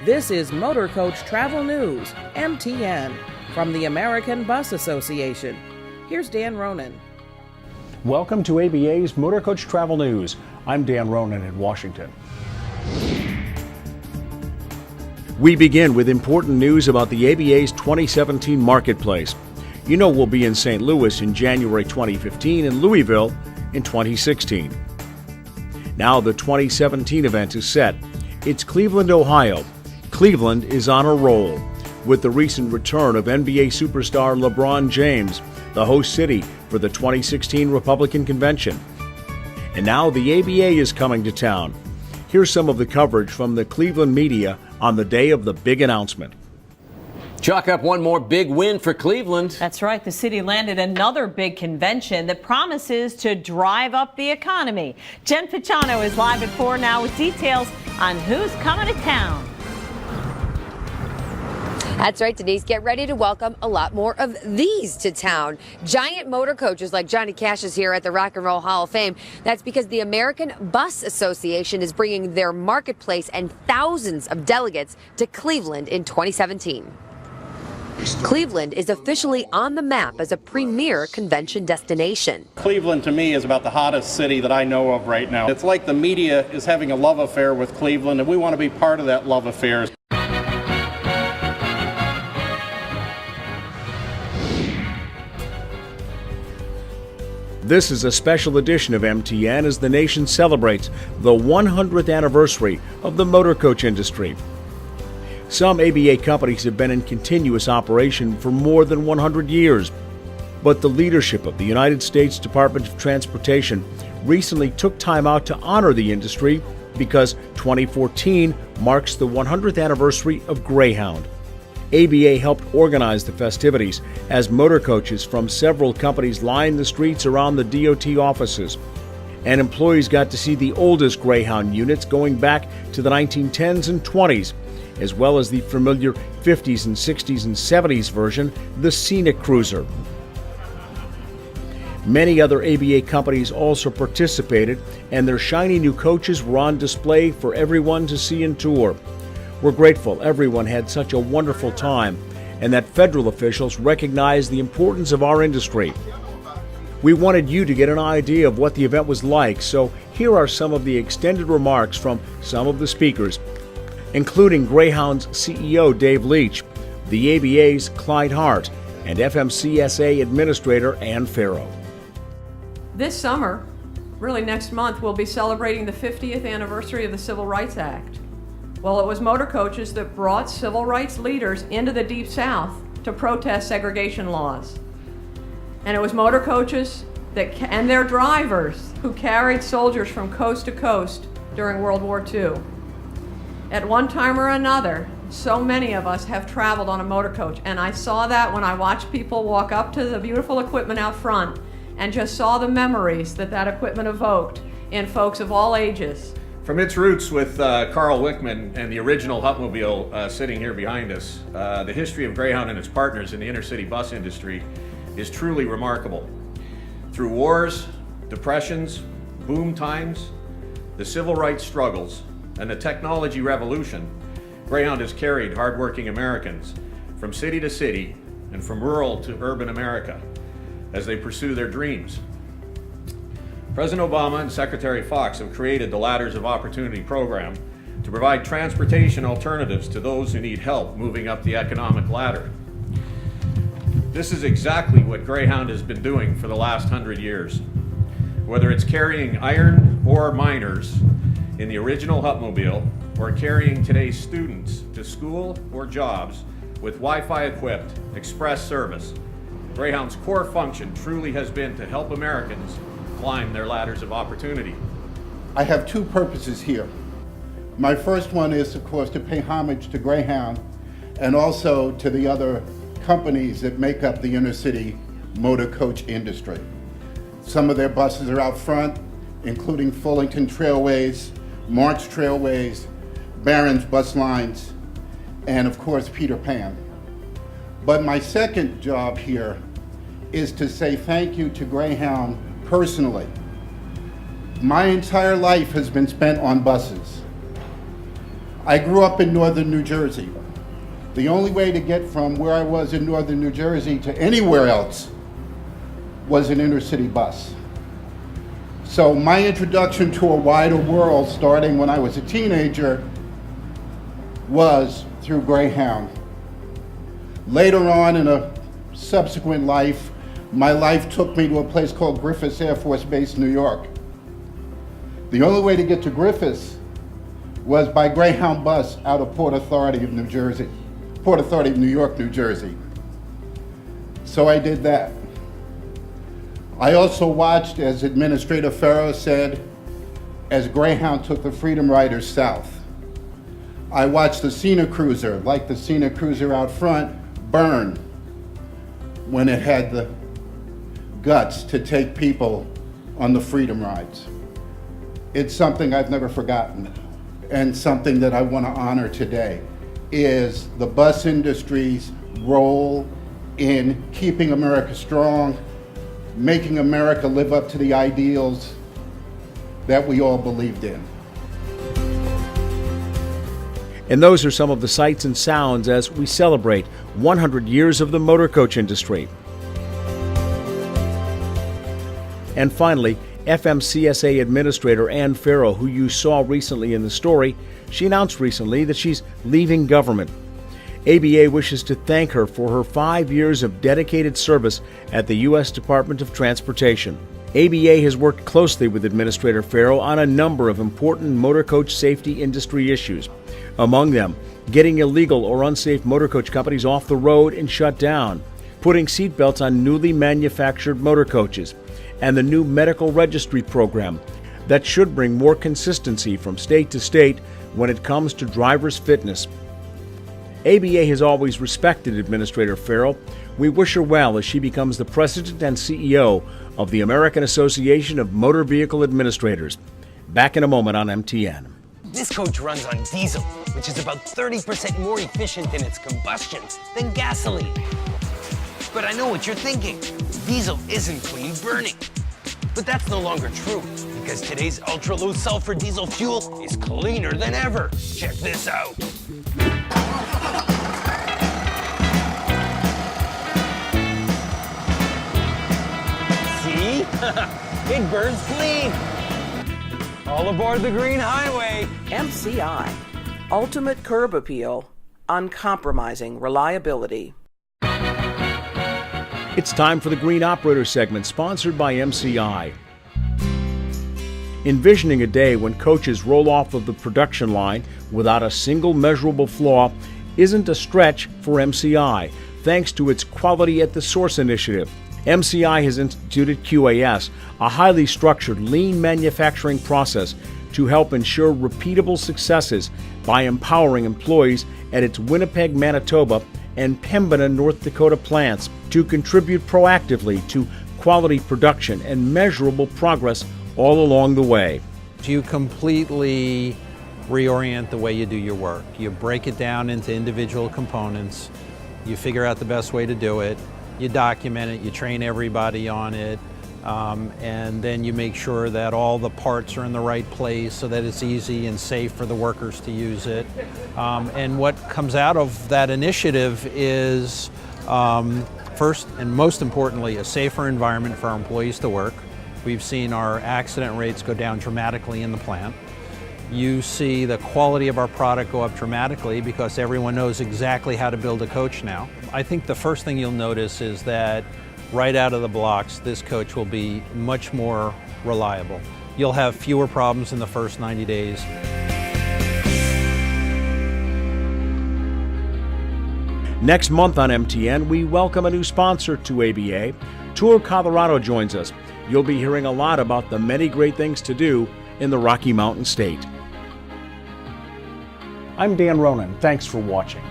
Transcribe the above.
This is Motorcoach Travel News, MTN, from the American Bus Association. Here's Dan Ronan. Welcome to ABA's Motorcoach Travel News. I'm Dan Ronan in Washington. We begin with important news about the ABA's 2017 marketplace. You know we'll be in St. Louis in January 2015 and Louisville in 2016. Now the 2017 event is set. It's Cleveland, Ohio. Cleveland is on a roll with the recent return of NBA superstar LeBron James, the host city for the 2016 Republican Convention. And now the ABA is coming to town. Here's some of the coverage from the Cleveland media on the day of the big announcement. Chalk up one more big win for Cleveland. That's right. The city landed another big convention that promises to drive up the economy. Jen Picciano is live at 4 now with details on who's coming to town. That's right, Denise. Get ready to welcome a lot more of these to town. Giant motor coaches like Johnny Cash is here at the Rock and Roll Hall of Fame. That's because the American Bus Association is bringing their marketplace and thousands of delegates to Cleveland in 2017. Cleveland is officially on the map as a premier convention destination. Cleveland, to me, is about the hottest city that I know of right now. It's like the media is having a love affair with Cleveland, and we want to be part of that love affair. This is a special edition of MTN as the nation celebrates the 100th anniversary of the motorcoach industry. Some ABA companies have been in continuous operation for more than 100 years, but the leadership of the United States Department of Transportation recently took time out to honor the industry because 2014 marks the 100th anniversary of Greyhound. ABA helped organize the festivities as motorcoaches from several companies lined the streets around the DOT offices. And employees got to see the oldest Greyhound units going back to the 1910s and 20s, as well as the familiar 50s and 60s and 70s version, the Scenic Cruiser. Many other ABA companies also participated, and their shiny new coaches were on display for everyone to see and tour. We're grateful everyone had such a wonderful time and that federal officials recognize the importance of our industry. We wanted you to get an idea of what the event was like, so here are some of the extended remarks from some of the speakers, including Greyhound's CEO Dave Leach, the ABA's Clyde Hart, and FMCSA Administrator Ann Farrow. This summer, really next month, we'll be celebrating the 50th anniversary of the Civil Rights Act. Well, it was motor coaches that brought civil rights leaders into the Deep South to protest segregation laws. And it was motor coaches and their drivers who carried soldiers from coast to coast during World War II. At one time or another, so many of us have traveled on a motor coach, and I saw that when I watched people walk up to the beautiful equipment out front and just saw the memories that that equipment evoked in folks of all ages. From its roots with Carl Wickman and the original Hupmobile sitting here behind us, the history of Greyhound and its partners in the inner-city bus industry is truly remarkable. Through wars, depressions, boom times, the civil rights struggles, and the technology revolution, Greyhound has carried hardworking Americans from city to city and from rural to urban America as they pursue their dreams. President Obama and Secretary Fox have created the Ladders of Opportunity program to provide transportation alternatives to those who need help moving up the economic ladder. This is exactly what Greyhound has been doing for the last 100 years. Whether it's carrying iron ore miners in the original Hupmobile or carrying today's students to school or jobs with Wi-Fi equipped express service, Greyhound's core function truly has been to help Americans climb their ladders of opportunity. I have two purposes here. My first one is, of course, to pay homage to Greyhound and also to the other companies that make up the inner city motor coach industry. Some of their buses are out front, including Fullington Trailways, March Trailways, Barron's Bus Lines, and of course Peter Pan. But my second job here is to say thank you to Greyhound personally. My entire life has been spent on buses. I grew up in northern New Jersey. The only way to get from where I was in northern New Jersey to anywhere else was an inner city bus. So my introduction to a wider world, starting when I was a teenager, was through Greyhound. Later on in a subsequent life, my life took me to a place called Griffiths Air Force Base, New York. The only way to get to Griffiths was by Greyhound bus out of Port Authority of New York, New Jersey. So I did that. I also watched, as Administrator Farrow said, as Greyhound took the Freedom Riders south. I watched the Cena Cruiser, like the Cena Cruiser out front, burn when it had the guts to take people on the Freedom Rides. It's something I've never forgotten, and something that I want to honor today is the bus industry's role in keeping America strong, making America live up to the ideals that we all believed in. And those are some of the sights and sounds as we celebrate 100 years of the motor coach industry. And finally, FMCSA Administrator Ann Farrow, who you saw recently in the story, she announced recently that she's leaving government. ABA wishes to thank her for her 5 years of dedicated service at the U.S. Department of Transportation. ABA has worked closely with Administrator Farrow on a number of important motor coach safety industry issues. Among them, getting illegal or unsafe motor coach companies off the road and shut down, putting seatbelts on newly manufactured motor coaches, and the new medical registry program that should bring more consistency from state to state when it comes to drivers' fitness. ABA has always respected Administrator Farrow. We wish her well as she becomes the President and CEO of the American Association of Motor Vehicle Administrators. Back in a moment on MTN. This coach runs on diesel, which is about 30% more efficient in its combustion than gasoline. But I know what you're thinking. Diesel isn't clean burning. But that's no longer true, because today's ultra-low sulfur diesel fuel is cleaner than ever. Check this out. See? It burns clean. All aboard the Green Highway. MCI, ultimate curb appeal, uncompromising reliability. It's time for the Green Operator segment, sponsored by MCI. Envisioning a day when coaches roll off of the production line without a single measurable flaw isn't a stretch for MCI, thanks to its Quality at the Source initiative. MCI has instituted QAS, a highly structured, lean manufacturing process to help ensure repeatable successes by empowering employees at its Winnipeg, Manitoba and Pembina, North Dakota plants to contribute proactively to quality production and measurable progress all along the way. You completely reorient the way you do your work. You break it down into individual components, you figure out the best way to do it, you document it, you train everybody on it, and then you make sure that all the parts are in the right place so that it's easy and safe for the workers to use it. And what comes out of that initiative is, first and most importantly, a safer environment for our employees to work. We've seen our accident rates go down dramatically in the plant. You see the quality of our product go up dramatically because everyone knows exactly how to build a coach now. I think the first thing you'll notice is that right out of the blocks, this coach will be much more reliable. You'll have fewer problems in the first 90 days. Next month on MTN, we welcome a new sponsor to ABA. Tour Colorado joins us. You'll be hearing a lot about the many great things to do in the Rocky Mountain State. I'm Dan Ronan. Thanks for watching.